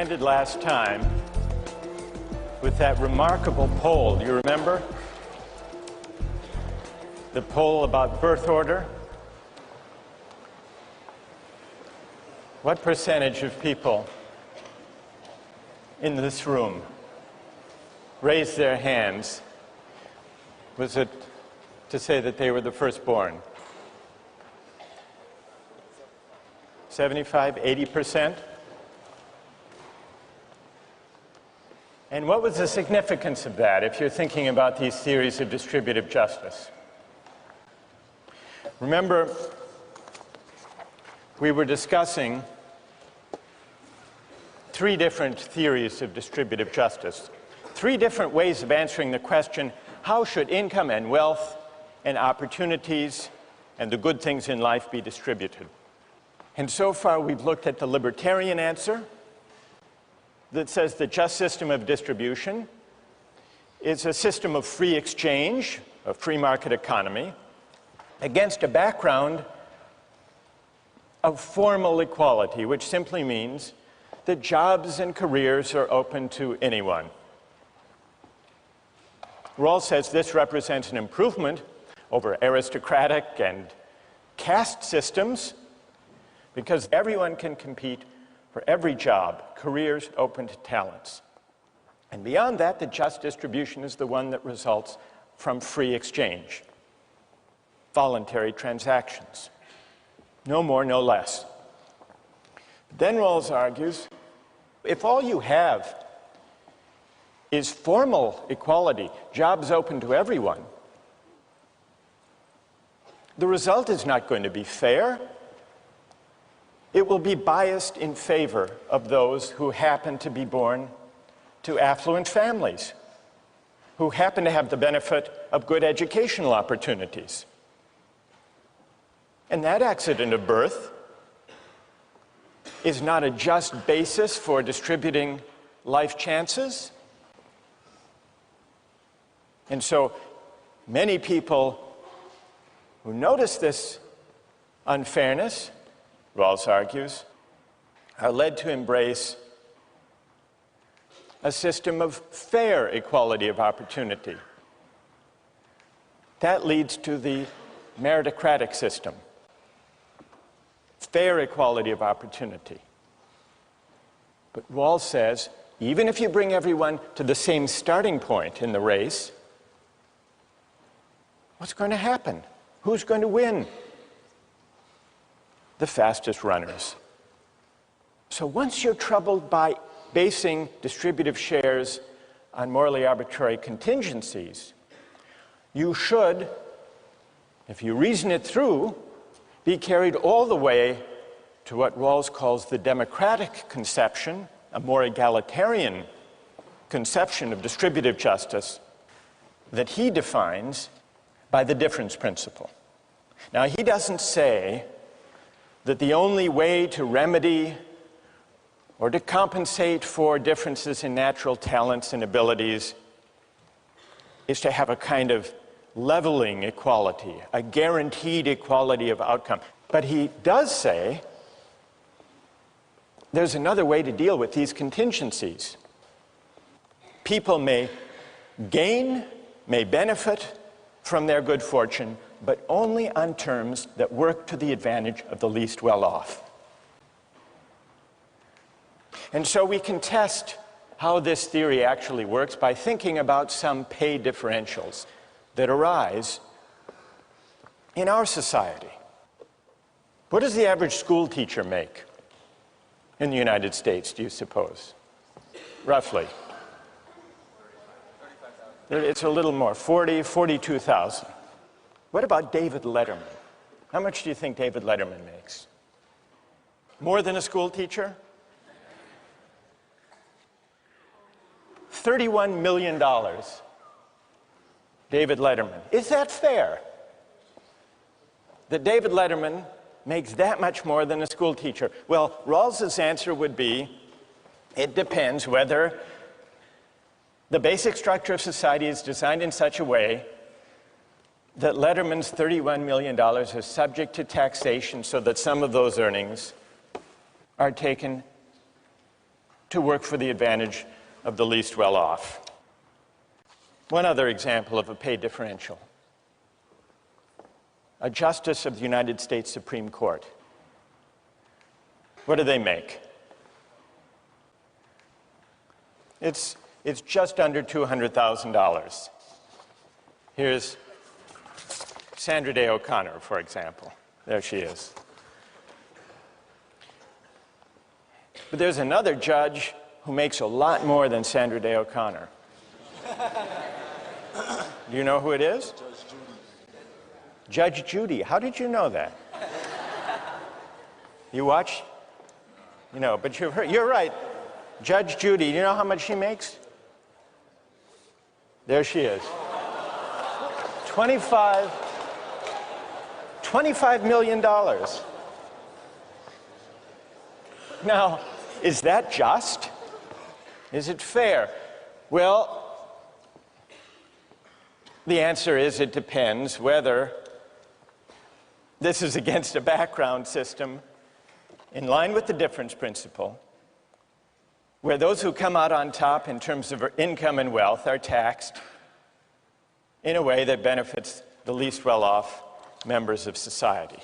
ended last time with that remarkable poll. Do you remember? The poll about birth order. What percentage of people in this room raised their hands? Was it to say that they were the firstborn? 75, 80%? And what was the significance of that if you're thinking about these theories of distributive justice? Remember, we were discussing three different theories of distributive justice, three different ways of answering the question, how should income and wealth and opportunities and the good things in life be distributed? And so far we've looked at the libertarian answer that says the just system of distribution is a system of free exchange, a free market economy, against a background of formal equality, which simply means that jobs and careers are open to anyone. Rawls says this represents an improvement over aristocratic and caste systems because everyone can compete for every job, careers open to talents. And beyond that, the just distribution is the one that results from free exchange, voluntary transactions. No more, no less. Then Rawls argues, if all you have is formal equality, jobs open to everyone, the result is not going to be fair. It will be biased in favor of those who happen to be born to affluent families, who happen to have the benefit of good educational opportunities. And that accident of birth is not a just basis for distributing life chances. And so many people who notice this unfairness, Rawls argues, are led to embrace a system of fair equality of opportunity. That leads to the meritocratic system. Fair equality of opportunity. But Rawls says, even if you bring everyone to the same starting point in the race, what's going to happen? Who's going to win? The fastest runners. So once you're troubled by basing distributive shares on morally arbitrary contingencies, you should, if you reason it through, be carried all the way to what Rawls calls the democratic conception, a more egalitarian conception of distributive justice that he defines by the difference principle. Now, he doesn't say that the only way to remedy or to compensate for differences in natural talents and abilities is to have a kind of leveling equality, a guaranteed equality of outcome. But he does say there's another way to deal with these contingencies. People may gain, may benefit from their good fortune, but only on terms that work to the advantage of the least well-off. And so we can test how this theory actually works by thinking about some pay differentials that arise in our society. What does the average school teacher make in the United States, do you suppose? Roughly. It's a little more, 42,000. What about David Letterman? How much do you think David Letterman makes? More than a school teacher? $31 million. David Letterman. Is that fair? That David Letterman makes that much more than a school teacher? Well, Rawls's answer would be, it depends whether the basic structure of society is designed in such a way that Letterman's $31 million is subject to taxation so that some of those earnings are taken to work for the advantage of the least well-off. One other example of a pay differential. A justice of the United States Supreme Court. What do they make? It's just under $200,000. Here's Sandra Day O'Connor, for example. There she is. But there's another judge who makes a lot more than Sandra Day O'Connor. Do you know who it is? Judge Judy. How did you know that? You watch? You know, but you've heard, you're right. Judge Judy, you know how much she makes? There she is. $25 million. Now, is that just? Is it fair? Well, the answer is it depends whether this is against a background system in line with the difference principle, where those who come out on top in terms of income and wealth are taxed in a way that benefits the least well-off members of society.